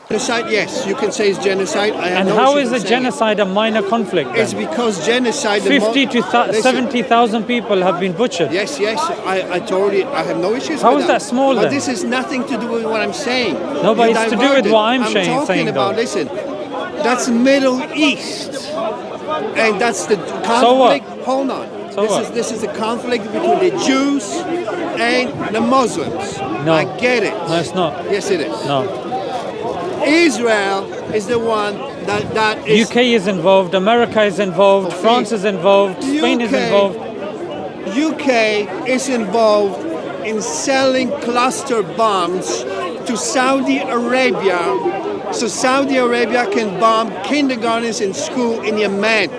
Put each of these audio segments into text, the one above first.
Genocide, yes, you can say it's genocide. I have And no how issue is with a saying genocide a minor conflict then? It's because genocide... 50 to Listen, 70,000 people have been butchered. Yes, I totally... I have no issues How with is that small But then? this has nothing to do with what I'm saying. No, but You it's to do with diverted. what I'm talking saying about, though. listen, that's Middle East. And that's the conflict... So what? Hold on. So what? This is the conflict between the Jews and the Muslims. No. I get it. No, it's not. Yes, it is. No. Israel is the one that is... UK is involved, America is involved, Okay. France is involved, Spain is involved. UK is involved in selling cluster bombs to Saudi Arabia so Saudi Arabia can bomb kindergartens and school in Yemen.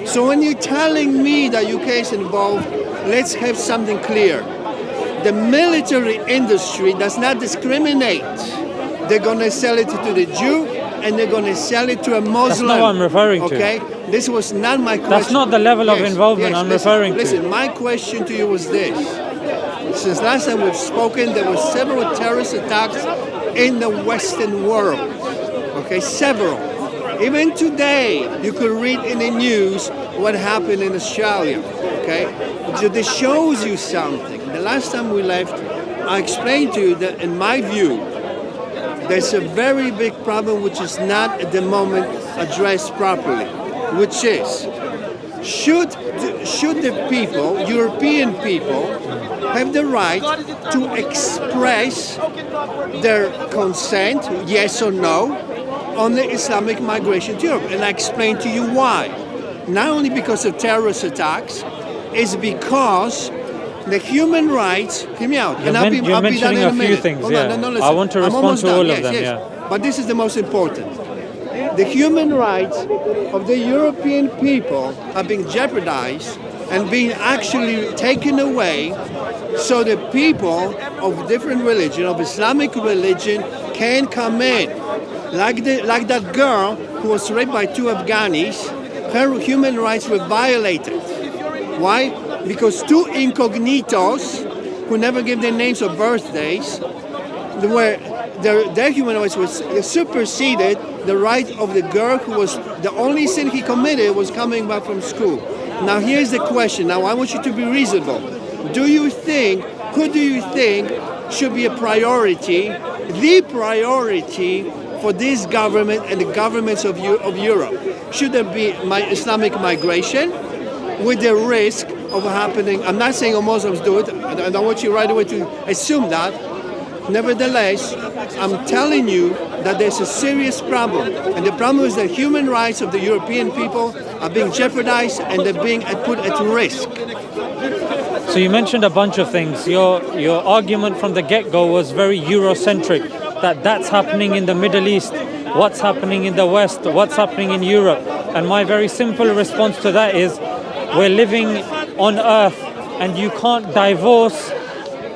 So when you're telling me that UK is involved, let's have something clear. The military industry does not discriminate. They're going to sell it to the Jew and they're going to sell it to a Muslim. That's not what I'm referring to. Okay? This was not my question. That's not the level of involvement I'm referring to. Listen, my question to you was this. Since last time we've spoken, there were several terrorist attacks in the Western world. Okay, several. Even today, you could read in the news what happened in Australia. Okay? So this shows you something. The last time we left, I explained to you that in my view, there's a very big problem which is not at the moment addressed properly, which is, should the people, European people, have the right to express their consent, yes or no, on the Islamic migration to Europe? And I explained to you why. Not only because of terrorist attacks, it's because the human rights, hear me out. You're mentioning a few things, Hold on, yeah. I want to respond to all of them, yeah. But this is the most important. The human rights of the European people are being jeopardized and being actually taken away so the people of different religion, of Islamic religion, can come in. Like that girl who was raped by two Afghanis, her human rights were violated. Why? Because two incognitos who never gave their names or birthdays, where their human rights was superseded the right of the girl who was, the only sin he committed was coming back from school. Now here's the question. Now I want you to be reasonable. Who do you think should be a priority, the priority for this government and the governments of Europe? Should there be Islamic migration with the risk of happening? I'm not saying all Muslims do it. I don't want you right away to assume that. Nevertheless, I'm telling you that there's a serious problem. And the problem is that human rights of the European people are being jeopardized and they're being put at risk. So you mentioned a bunch of things. Your argument from the get-go was very Eurocentric, that's happening in the Middle East, what's happening in the West, what's happening in Europe. And my very simple response to that is, we're living on Earth and you can't divorce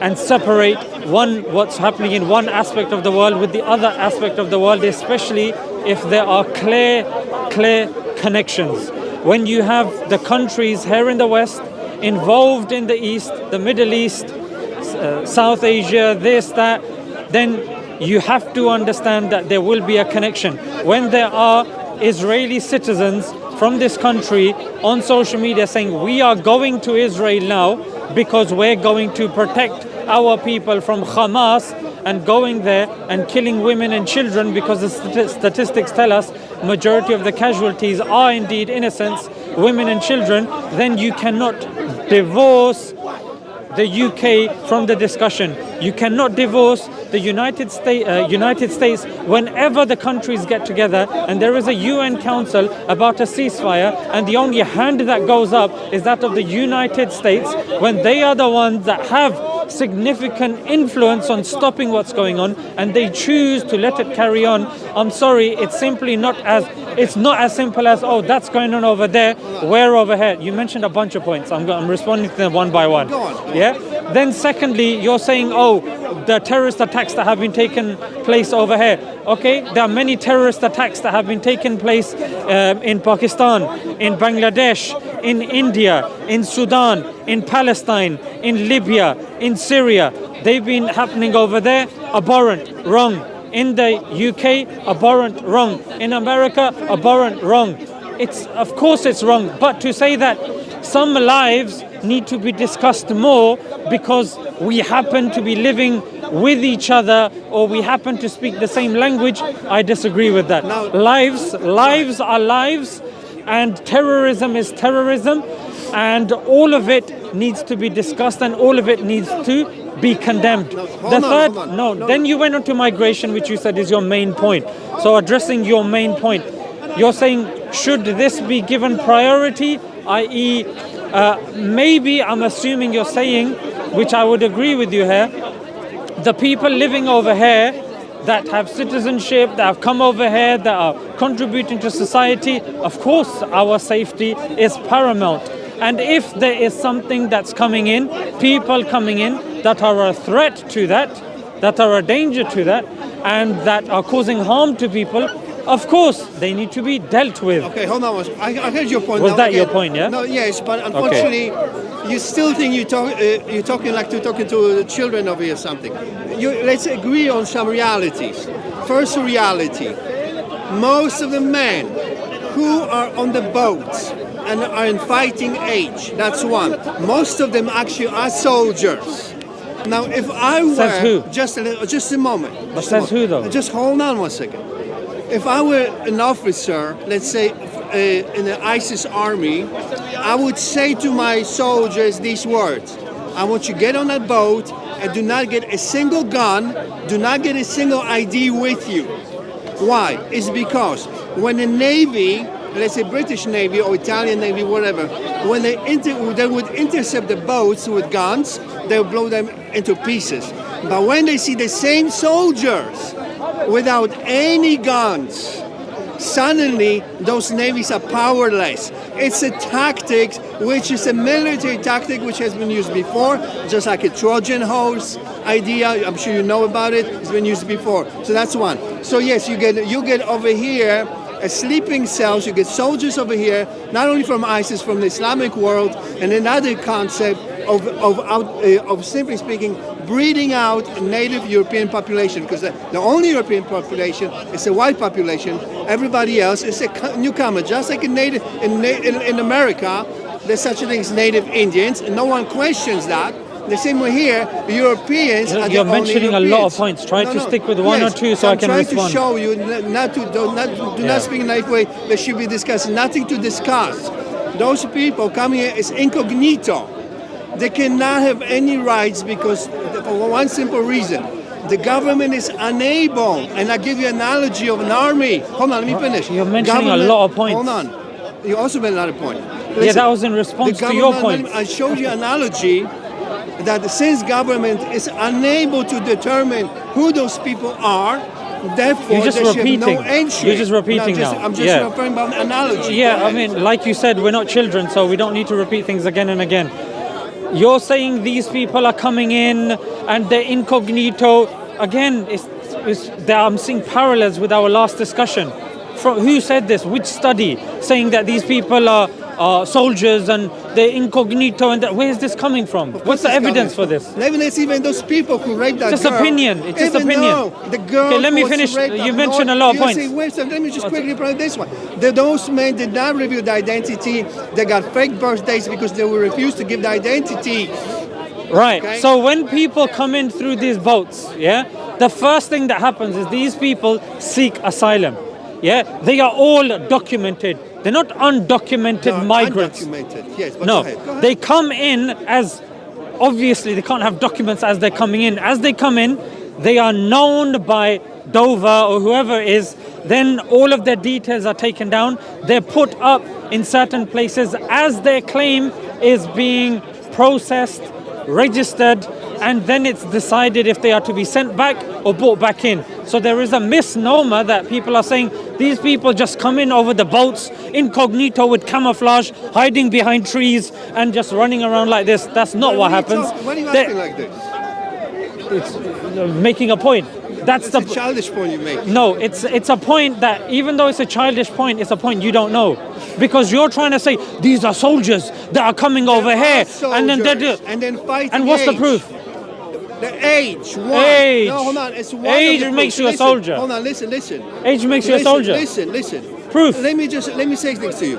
and separate what's happening in one aspect of the world with the other aspect of the world, especially if there are clear connections. When you have the countries here in the West involved in the East, the Middle East, South Asia, this, that, then you have to understand that there will be a connection. When there are Israeli citizens from this country on social media saying we are going to Israel now because we're going to protect our people from Hamas, and going there and killing women and children because the statistics tell us majority of the casualties are indeed innocents, women and children, then you cannot divorce the UK from the discussion. You cannot divorce the United States whenever the countries get together and there is a UN Council about a ceasefire, and the only hand that goes up is that of the United States when they are the ones that have significant influence on stopping what's going on, and they choose to let it carry on. I'm sorry, it's not as simple as, oh, that's going on over there, we're over here. You mentioned a bunch of points. I'm responding to them one by one. Go on. Yeah. Then secondly, you're saying, oh, the terrorist attacks that have been taken place over here. Okay, there are many terrorist attacks that have been taking place in Pakistan, in Bangladesh, in India, in Sudan, in Palestine, in Libya, in Syria. They've been happening over there. Abhorrent, wrong, In the UK, abhorrent, wrong. In America, abhorrent, wrong. Of course it's wrong, but to say that some lives need to be discussed more because we happen to be living with each other or we happen to speak the same language, I disagree with that. Now, lives are lives, and terrorism is terrorism, and all of it needs to be discussed and all of it needs to be condemned. Then you went on to migration, which you said is your main point. So addressing your main point, you're saying, should this be given priority, i.e., maybe I'm assuming you're saying, which I would agree with you here, the people living over here that have citizenship, that have come over here, that are contributing to society, of course our safety is paramount. And if there is something that's coming in, people coming in that are a threat to that are a danger to that, and that are causing harm to people, of course they need to be dealt with. Okay, hold on. I heard your point. Was that your point, yeah? No, yes, but unfortunately, you still think you're talking like talking to the children over here or something. Let's agree on some realities. First reality, most of the men who are on the boats and are in fighting age, that's one. Most of them actually are soldiers. Now, if I were... Says who? Just a moment. But says who, though? Just hold on 1 second. If I were an officer, let's say in the ISIS army, I would say to my soldiers these words. I want you to get on that boat and do not get a single gun, do not get a single ID with you. Why? It's because when the Navy, let's say British Navy or Italian Navy, whatever, when they would intercept the boats with guns, they would blow them into pieces. But when they see the same soldiers without any guns, suddenly those navies are powerless. It's a tactic which is a military tactic which has been used before, just like a Trojan horse idea. I'm sure you know about it. It's been used before. So that's one. So yes, you get over here a sleeping cells. You get soldiers over here, not only from ISIS, from the Islamic world, and another concept of simply speaking, breeding out a native European population, because the only European population is a white population. Everybody else is a newcomer, just like in America. There's such a thing as native Indians, and no one questions that. The same way here, Europeans are You're the only mentioning Europeans. a lot of points. Try to stick with one or two so I can respond. I'm trying to show you, do not speak in that way. There should be discussed. Nothing to discuss. Those people coming here is incognito. They cannot have any rights because, for one simple reason, the government is unable. And I give you an analogy of an army. Hold on, let me finish. You're mentioning a lot of points. Hold on. You also made another point. Yeah, that was in response to your point. I showed you an analogy that since government is unable to determine who those people are, therefore You're just they should have repeating. no entry. You're just repeating now. I'm just referring about an analogy. Yeah, I mean, like you said, we're not children, so we don't need to repeat things again and again. You're saying these people are coming in and they're incognito. Again, I'm seeing parallels with our last discussion. Who said this? Which study? Saying that these people are soldiers and they're incognito, and where's this coming from? What's the evidence for this? Even those people who raped that girl. Opinion. It's just opinion. The girl. Okay, let me finish. You mentioned a lot of points. Let me just quickly point this one. Those men did not reveal the identity. They got fake birthdays because they were refused to give the identity. Right. Okay? So when people come in through these boats, the first thing that happens is these people seek asylum. They are all documented. They're not undocumented migrants. Undocumented, yes. But no, go ahead. They come in as, obviously they can't have documents as they're coming in. As they come in, they are known by Dover or whoever it is. Then all of their details are taken down. They're put up in certain places as their claim is being processed, registered, and then it's decided if they are to be sent back or brought back in. So there is a misnomer that people are saying these people just come in over the boats incognito with camouflage, hiding behind trees and just running around like this. That's not what happens. Why are you acting like this? It's making a point. That's a childish point you make. No, it's a point that even though it's a childish point, it's a point you don't know. Because you're trying to say these are soldiers that are coming over here and then fighting. And what's the proof? The age. Age. No, hold on. It's one Age of the makes proofs. you a Listen, soldier. Hold on, listen. Age makes you a soldier. Listen. Proof. Let me say things to you.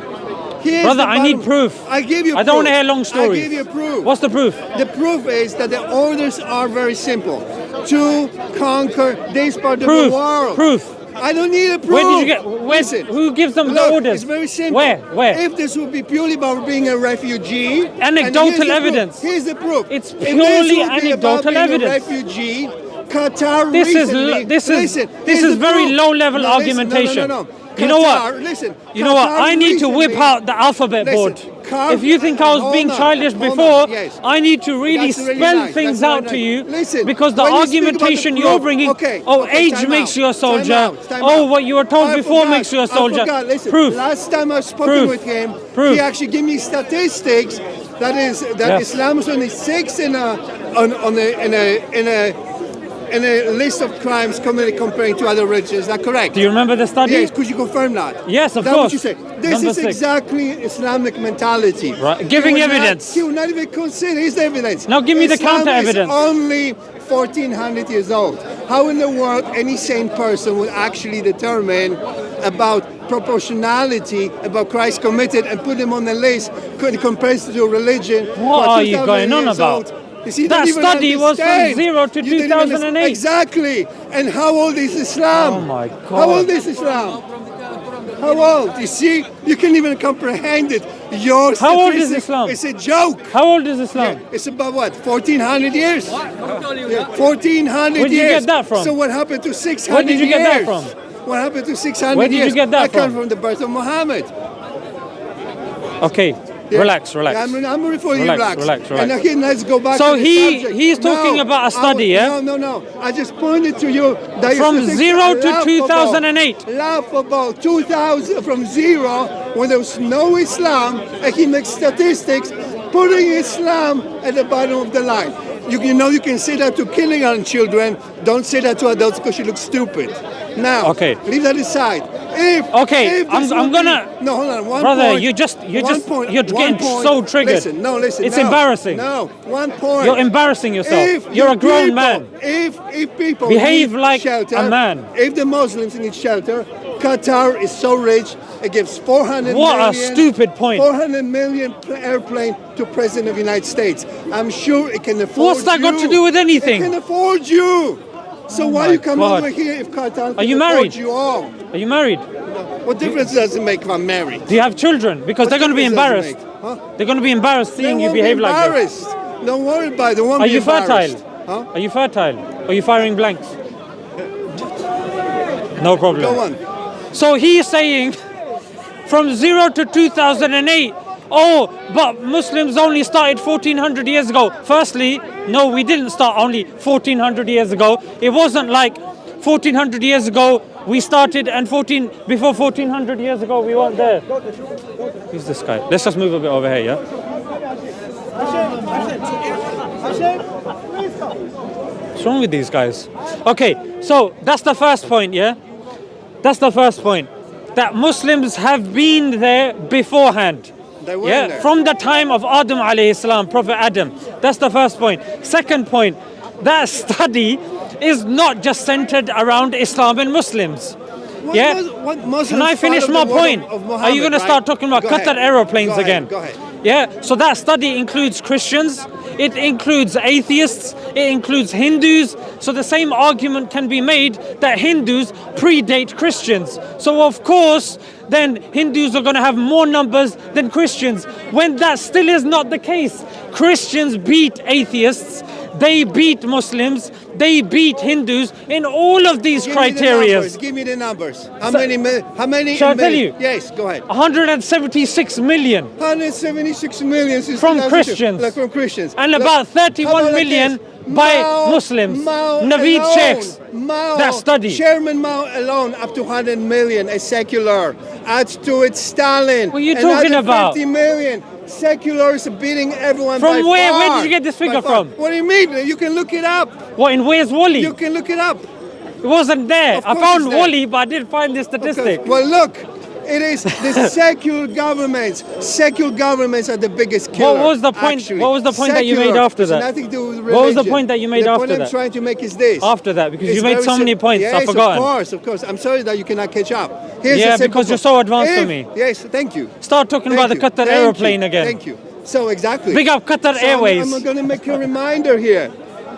Here's Brother, the I need bottom- proof. I give you I proof. don't want to hear long stories. I give you proof. What's the proof? The proof is that the orders are very simple. To conquer this part of the world. Proof. I don't need a proof. Where did you get? Listen, Who gives them look, the orders? It's very simple. Where? If this would be purely about being a refugee, Anecdotal and here's the evidence. Proof. Here's the proof. It's If this purely would be about anecdotal being evidence. A refugee, Qatar This recently, is listen, this here's is the very proof. low level No, listen, argumentation. No. You know what? Qatar, listen. You know what? Qatar I need to whip recently- out the alphabet Listen, board. Qatar- If you think I was hold being on, childish hold on, before, yes. I need to really That's really spell nice, things that's out very to you. nice. Listen, because the when you speak about argumentation the you're proof- bringing, okay, age time makes out, you a soldier. time Oh, out. what you were told I before forgot, makes you a soldier. I forgot. Listen, Proof. last time I spoken Proof. with him, Proof. he actually gave me statistics that Yes. Islam is only sixth in a list of crimes committed comparing to other religions. Is that correct? Do you remember the study? Yes, could you confirm that? Yes, of That's course. what you say. This Number is 6. exactly Islamic mentality. Right, giving He will not- evidence. He will not even consider his evidence. Now give me the Islam counter is evidence. only 1400 years old. How in the world any sane person would actually determine about proportionality, about Christ committed and put him on the list compared to a religion? What are you 2000 going on years about? old? You see, you That don't even study was from understand. 0 to You don't even understand. 2008. Exactly. And how old is Islam? Oh my God. How old is Islam? How old? You see, you can't even comprehend it. Your How old is statistic Islam? It's a joke. How old is Islam? It's about what? 1400 years? Yeah, 1400 Where did you years. get that from? So what happened to 600 Where did you get that years? from? What happened to 600 Where did you years? get that I come from? from the birth of Muhammad. Okay, Yeah. relax. Yeah, I'm ready for you, Relax. And again, let's go back So to the subject. he's talking about a study, yeah? No. I just pointed to you that your From statistics 0 are to laughable. 2008. Laughable. 2000, from 0, when there was no Islam, and he makes statistics putting Islam at the bottom of the line. You know you can say that to kindergarten children. Don't say that to adults because you look stupid. Now, Okay. leave that aside. If this I'm would gonna. be, no, hold on. One Brother, point, you're one getting point. so triggered. Listen, listen. It's no, embarrassing. No, 1 point. You're embarrassing yourself. If You're the a grown people- man. If people Behave need like shelter, a man. If the Muslims need shelter, Qatar is so rich it gives 400 What a million, stupid point. 400 million airplane to President of the United States. I'm sure it can afford What's that got you. to do with anything? It can afford you. So why my you come God. over here if Qatar Are you can married? afford you all? Are you married? What difference does it make if I'm married? Do you have children? Because they're going to be difference does it embarrassed. make? Huh? They're going to be embarrassed seeing They you won't be behave like this. embarrassed. Don't worry about it. They won't Are be you fertile? embarrassed. Huh? Are you fertile? Are you firing blanks? No problem. Go on. So he's saying from 0 to 2008, oh, but Muslims only started 1400 years ago. Firstly, no, we didn't start only 1400 years ago. It wasn't like 1400 years ago we started and before 1400 years ago we weren't there. Who's this guy? Let's just move a bit over here, yeah? What's wrong with these guys? Okay, so that's the first point, yeah? That's the first point. That Muslims have been there beforehand. They were Yeah, there. from the time of Adam alayhi salam, Prophet Adam. That's the first point. Second point, that study is not just centered around Islam and Muslims. Yeah. Can I finish my point? Are you going to start talking about Qatar aeroplanes again? Go ahead. Yeah, so that study includes Christians, it includes atheists, it includes Hindus. So the same argument can be made that Hindus predate Christians. So of course, then Hindus are going to have more numbers than Christians, when that still is not the case. Christians beat atheists, they beat Muslims, they beat Hindus in all of these criteria. Give me the numbers. How So- many? Shall I tell you? Yes, go ahead. 176 million 176 million since From 2002. Christians. Like from Christians. and Look, about 31 how about like million this? by Mao- Muslims. Mao Naveed alone, Sheikhs. Mao, That study. Chairman Mao alone up to 100 million is secular. Add to it Stalin. What are you another talking about? 50 million. Seculars beating everyone From by where? far. Where did you get this By figure far. from? What do you mean? You can look it up. What, in Where's Wally? You can look it up. It wasn't there. Of I course found it's there. Wally, but I didn't find this statistic. Okay. Well, look. It is the secular governments. Secular governments are the biggest killer. What was the point? Actually. What was the point that you made after It's that? nothing to do with religion. What was the point that you made the after point I'm that? trying to make is this. After that, because It's you made very so many points, yes, I've forgotten. Of course. I'm sorry that you cannot catch up. Here's Yeah, a simple because you're point. so advanced for me. Yes, thank you. Start talking Thank about the you. Qatar Thank aeroplane you. again. Thank you. So exactly. Big up Qatar Airways. I'm going to make a reminder here.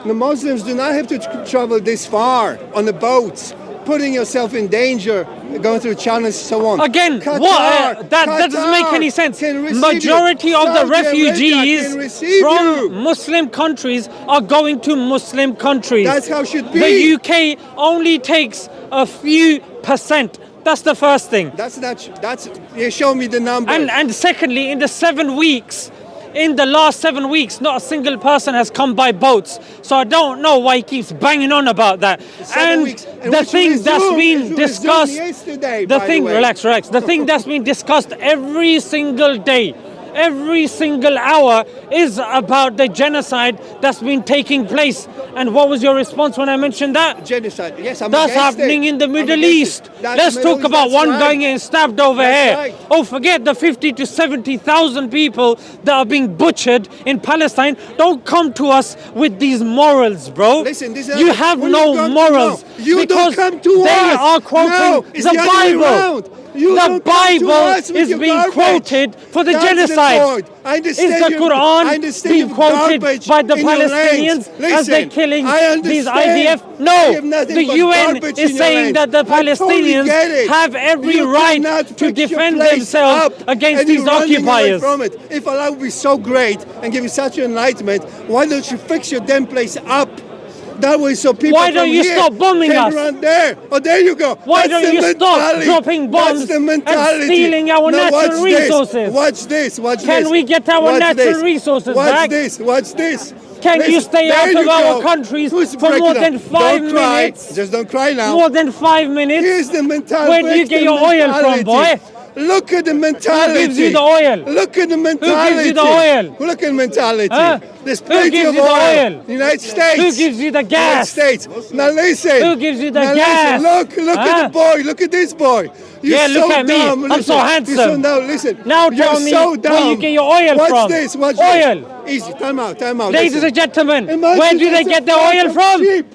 The Muslims do not have to travel this far on the boats, putting yourself in danger, going through channels and so on. Again, Qatar, that doesn't make any sense. can receive Majority you. of the Saudi Arabia refugees can receive from you. Muslim countries are going to Muslim countries. That's how it should be. The UK only takes a few percent. That's the first thing. You show me the number. And secondly, in the last 7 weeks, not a single person has come by boats. So I don't know why he keeps banging on about that. And the thing that's been discussed, relax. The thing that's been discussed every single day, every single hour is about the genocide that's been taking place. And what was your response when I mentioned that? Genocide. Yes, I'm That's against happening it. in the I'm Middle against East. it. That's Let's the Middle talk East, about that's one right. going getting stabbed over That's here. right. Oh, forget the 50 to 70,000 people that are being butchered in Palestine. Don't come to us with these morals, bro. Listen, you have no morals. You don't because come to they us. are quoting No, it's the the other way Bible. around. You The don't come to Bible us with is your being garbage. quoted for the That's genocide. The point. I understand Is the your- Quran I understand being your quoted garbage by the in your Palestinians lands. as they're Listen, killing I these understand. IDF? You No, have nothing the but UN garbage is in your saying lands. that the I totally Palestinians get it. have every You right cannot to fix your defend place themselves up, against and you're these running away occupiers. from it. If Allah would be so great and give you such enlightenment, why don't you fix your damn place up? That way, so people Why don't from you here stop bombing can us? run there. Oh, there you go. Why That's don't the you stop mentality. dropping bombs That's the and mentality. stealing our Now natural watch resources? This. Watch this. Watch Can this. we get our Watch natural this. resources Watch back? this. Watch this. Can you stay there out you of our go. countries Who's for more breaking than up? 5 Don't cry. minutes? Just don't cry now. More than 5 minutes? Here's the mentality. Where do you get your oil from, boy? Look at the mentality. Who gives you the oil? Look at the mentality. Who gives you the oil? Look at the mentality. Huh? There's Who plenty gives of you the oil. oil? United States. Who gives you the gas? United States. Now listen. Who gives you the now gas? Listen. Look Huh? at the boy. Look at this boy. You're Yeah, look so at me. dumb. I'm Listen. so handsome. You're so dumb. Listen. Now tell You're me so dumb. where you get your oil Watch from. This. Watch Oil. this. Easy. Time out. Time out. Ladies Listen. and gentlemen, Imagine where do they it's get a their flock oil of from? sheep.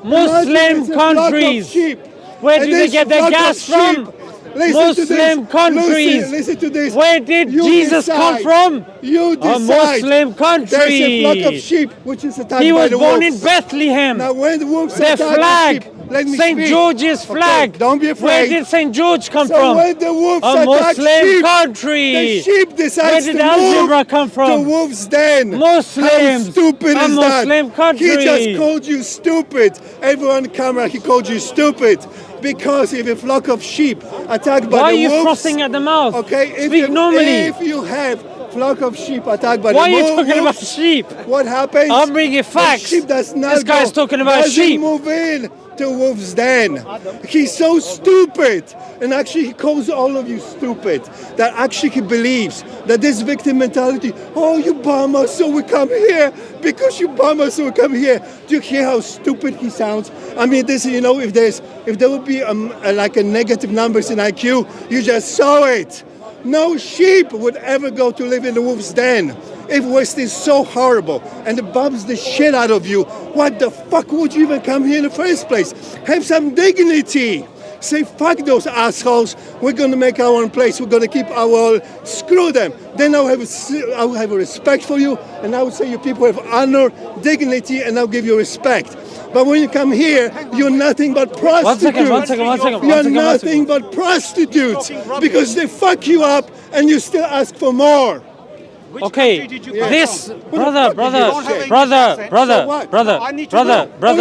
Muslim Imagine it's a flock of countries. sheep. Where And do they this get their flock of gas from? sheep. Listen to Muslim this. countries. Listen to this. Where did You Jesus come decide. from? You A decide. Muslim country. There's a flock of sheep which is attacked He by was the born wolves. in Bethlehem. Now when the wolves Their attack flag, the sheep, let me St. speak. George's flag. Okay, don't be afraid. Where did St. George come So from? when the wolves A attack Muslim sheep, country. the sheep decides Where to did algebra move come from? to wolves' den. Muslims. How stupid A is Muslim that? country. He just called you stupid. Everyone on camera, he called you stupid. Because if a flock of sheep attacked by Why are the you wolves, frothing at the mouth? okay, Speak normally. If you have flock of sheep attacked by Why the are you wolves, talking about sheep? what happens? I'm bringing facts. The sheep does not This guy's go, talking about doesn't sheep. move in to wolves' den. He's so stupid. And actually he calls all of you stupid. That actually he believes that this victim mentality, oh, you bomb us so we come here. Because you bomb us so we come here. Do you hear how stupid he sounds? I mean, this, you know, if there would be like a negative numbers in IQ, you just saw it. No sheep would ever go to live in the wolf's den. If West is so horrible and it bombs the shit out of you, what the fuck would you even come here in the first place? Have some dignity. Say, fuck those assholes. We're going to make our own place. We're going to keep our own. Screw them. Then I'll have a respect for you, and I would say you people have honor, dignity, and I'll give you respect. But when you come here, you're nothing but prostitutes. One second. You're nothing but prostitutes because they fuck you up and you still ask for more. Okay, this brother. I need to know. I'm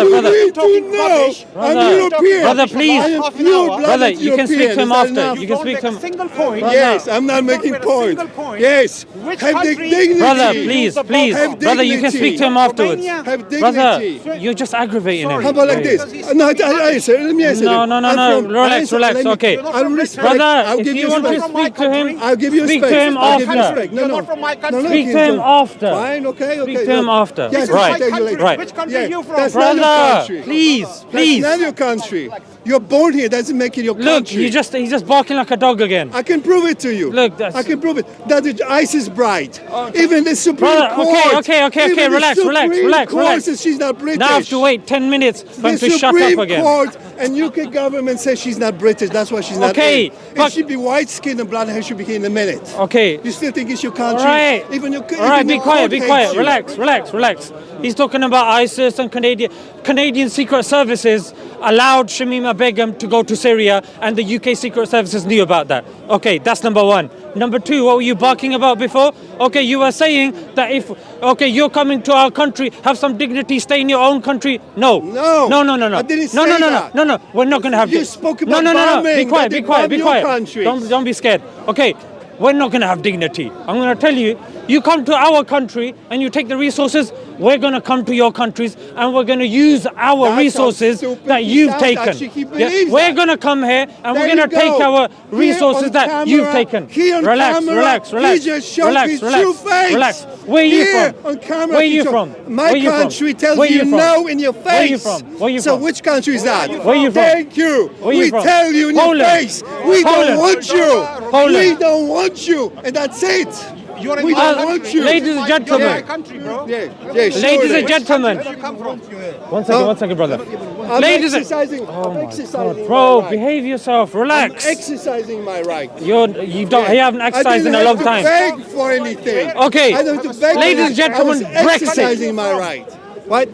European. Brother, please. I am pure-blooded Brother, you can speak to him European. after. You can speak to him. Single point. Yes, I'm not making point. Yes, Which have the country- dignity. Brother, please. Have Brother, you can speak to him afterwards. Have Brother, dignity. you're just aggravating him. How about like this? No, let me answer. No. I'm from- Relax. Okay. I'll respect. Brother, I'll if give you you want to respect. speak to him, I'll give you speak respect. to him I'll give you after. respect. No, You're not from my country. Speak to him after. Fine, okay. Speak to him after. Yes, Right. I'll tell you later. Right. Which country Yeah, are you from? that's not your Brother, country. please. That's not your country. You're born here doesn't make it your Look, country. he's just barking like a dog again. I can prove it to you. Look, I can prove it. That the ISIS bride. Even the Supreme Brother, Court. okay, relax. Says she's not British. Now I have to wait 10 minutes for him The to shut up Supreme again. Court and UK government says she's not British. That's why she's not Okay, in. but- If she'd be white skinned and blonde hair, she'd be here in a minute. Okay. You still think it's your country? All right. Even your, All right, even be your quiet, court be hates quiet. you. Relax. He's talking about ISIS and Canadian Secret Services allowed Shamima Begum to go to Syria, and the UK Secret Services knew about that. Okay, that's number one. Number two, what were you barking about before? Okay, you were saying that if, you're coming to our country, have some dignity, stay in your own country. No. No. I didn't say that. No. We're not going to have You spoke about No. bombing, Be quiet, that be they quiet, be bomb your quiet. countries. Don't be scared. Okay, we're not going to have dignity. I'm going to tell you, you come to our country and you take the resources, we're going to come to your countries and we're going to use our That's resources how stupid that he you've sounds. taken. Actually, he believes We're that. going to come here and we're There going to you take go. our Here resources on that camera, you've taken. here on Relax. camera, he just showed his true face. Relax. Where are you Here from? on camera, Where are he you showed- from? My Where you from? country tells Where you from? no in your face. Where you from? Where you So from? which country is that? Where you from? Thank you. Where you We from? tell you in Poland. your face. We Poland. don't want you. Poland. We don't want you. And that's it. We don't want you. Ladies and gentlemen. Yeah, sure Ladies it and is. gentlemen. One second, brother. I'm Ladies and exercising. I'm exercising Bro, my right. behave yourself. I'm Relax. exercising my right. You haven't exercised in a long I time. didn't have to beg for anything. Okay. I don't have to beg for Ladies and anything. gentlemen, I was Brexit. exercising my right. What?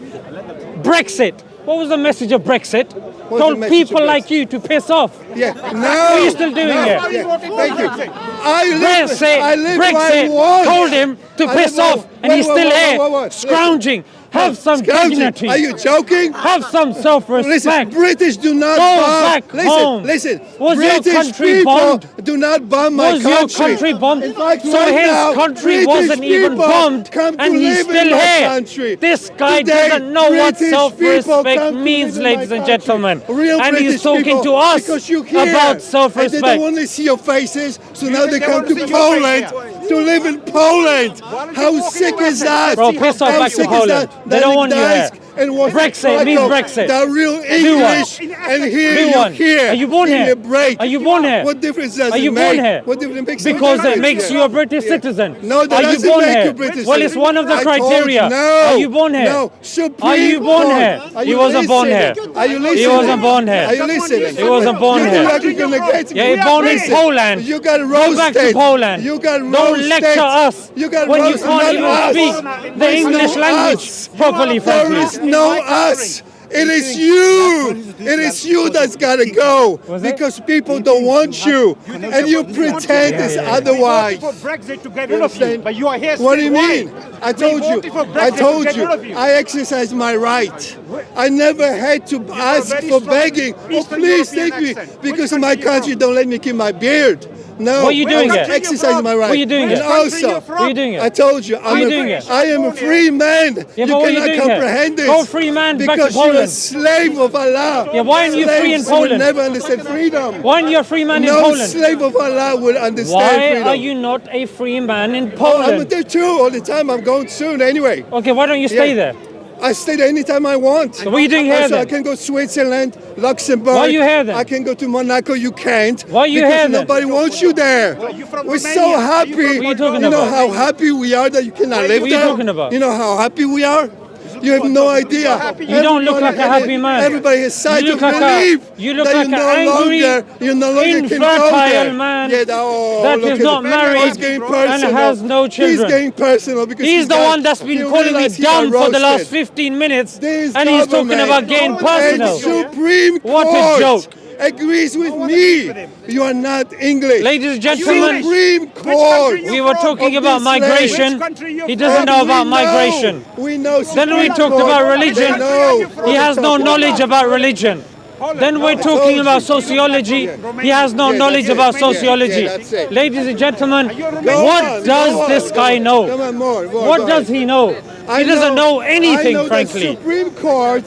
Brexit. What was the message of Brexit? the Told message of people Brexit? like you to piss off. Yeah. No. What are you still doing here? Yeah. Thank you. I live where I Brexit want. told him to I piss live off, and he's wait, still wait, here, wait. scrounging. Have some Scrounging. dignity. Are you joking? Have some self-respect. Listen, British do not Go bomb. back home. Listen. Was your British country people bombed? do not bomb my Was country. your country bombed? In fact, So right his now, country British wasn't even people bombed, come to and he's live in still my here. country. This guy Today, doesn't know what British self-respect people come to means, live in my ladies and country. gentlemen. Real And British he's talking people, to us because you're here. about And they self-respect. don't want to see your faces, so now they come to Poland to live in Poland. How sick is that? Bro, piss off How back to sick is Poland. that? They don't want you here. And Brexit means Brexit. The real English, and here Do you're one. here. Are you born in here? the break. Are you born here? What difference does Are it you make? born here? What difference makes no Because it difference? makes you a British citizen. No, that Are you doesn't born make here? you British Well, it's citizen. one of the I told criteria. you, no. Are you born here? No. Supreme Are you born Court. here? Are He you wasn't born listening? here. Are you listening? He wasn't born here. Are you listening? He wasn't born You here. look like you're gonna get Yeah, he born in Listen, Poland. You got Go roasted. back to Poland. You got Don't roasted. lecture us You got when you roasted. can't Not even us. speak the There's English no language us. properly, There frankly. is no us. It is you. It is you that's got to go because people don't want you, and you pretend it's otherwise. Brexit to get rid of you, but you are here. What do you still. mean? Why? I told We you. voted for I Brexit to told get you. rid of you. I exercise my right. I never had to ask very for strong begging. Oh, Eastern please European take me accent. because Which my country you country from? don't let me keep my beard. No, What are you doing I'm here? exercising my right. What are you doing and here? also, What are you doing here? I told you, are you doing here? I am a free man. Yeah, you but what are you cannot doing here? comprehend this. Go free man back to because you're a Poland. slave of Allah. Yeah, why aren't you free in Slaves will Poland? never understand freedom. Why aren't you a free man in No Poland? slave of Allah will understand Why freedom. are you not a free man in I'm Poland? there too all the time. I'm going soon anyway. Okay, why don't you stay Yeah. there? I stay there anytime I want. So what are you doing here Also, I then? can go to Switzerland, Luxembourg. Why are you here then? I can go to Monaco. You can't. Why are you because here then? nobody wants you there. We're so happy. What are you talking You know about? how happy we are that you cannot live What are you there? talking about? You know how happy we are? You have no idea. You don't look like a happy man. Everybody has sight You of look like a- belief you look that like you an no angry, longer, you no longer can go infertile there. man Yeah, that look is at not it. married He's getting and personal. has no children. He's getting personal because He's the got- one that's been he calling me realized he got dumb for the last roasted. 15 minutes, This and he's talking government about getting and personal. Supreme What a Court joke. agrees with me. You are not English. Ladies and gentlemen, Supreme Court. we were talking of about this migration. Which country you He doesn't know And about we migration. We know. Then we Supreme talked Court. about religion. They know. He has no knowledge about religion. Then we're talking about sociology. He has no Yeah, knowledge that's it. about sociology. Yeah, that's it. Ladies and gentlemen, Go what on, does go on, this go guy on. know? Come on, more. What go does ahead. he know? He doesn't know anything, I know frankly. The Supreme Court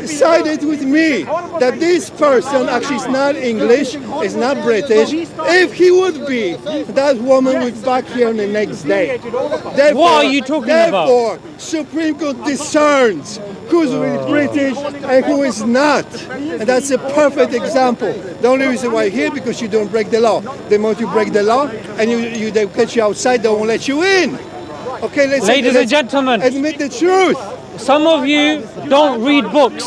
sided with me that this person actually is not English, is not British. If he would be, that woman would be back here the next day. Therefore, What are you talking about? Therefore, Supreme Court discerns who's really British and who is not. And that's a perfect example. The only reason why you're here because you don't break the law. The moment you break the law and they catch you outside, they won't let you in. Okay, Ladies and gentlemen, admit the truth. some of you don't read books.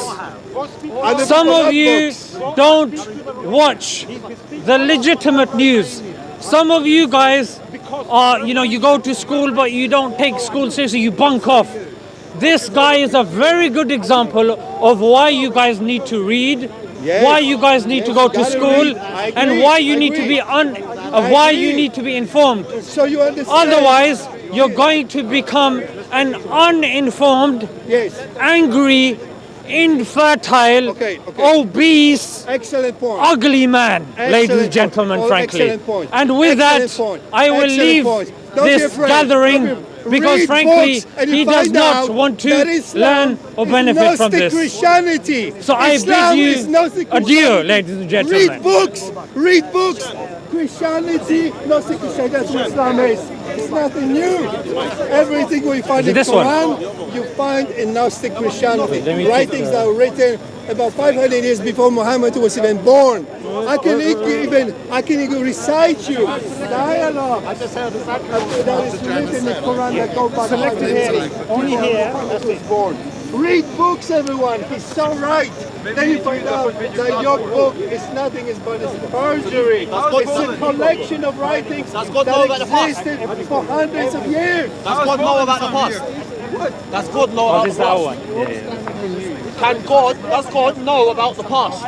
Other Some people of love you books. don't watch the legitimate news. Some of you guys are, you go to school, but you don't take school seriously, you bunk off. This guy is a very good example of why you guys need to read, Yes. why you guys need to go to Gotta school, read. I and agree. why you I need to agree. be why you agree. need to be informed. So you understand? Otherwise, you're going to become an uninformed, Yes. angry, infertile, Okay. obese, Excellent point. ugly man, ladies and Excellent gentlemen, point. frankly. Excellent point. And with Excellent that, point. I will Excellent leave point. Don't be this afraid. gathering Don't be- because, Read frankly, books and he you does find not out want to that Islam learn or is benefit from Gnostic this. Christianity. So I Islam bid you is Gnostic adieu, Christianity. ladies and gentlemen. Read books. Read books. Christianity, Gnostic Christianity, that's what Islam is. It's nothing new. Everything we find Is it in this one? Quran, you find in Gnostic Christianity. Let me take Writings that were written about 500 years before Muhammad was even born. I can even recite you dialogue that is written in the Quran that go back 500 years. Only here. Muhammad was born. Read books, everyone. He's so right. Then you find out that your book is nothing but it's perjury. It's a collection of writings that existed for hundreds of years. Does God know about the past? Does God know about This the is our past? one. Does God know about the past?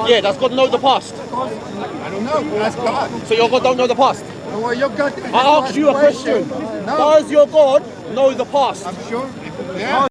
Yeah, does God know the past? I don't know. Ask God. So your God don't know the past? Well, your God I asked you a question. No, Does your God know the past? I'm sure. Yeah.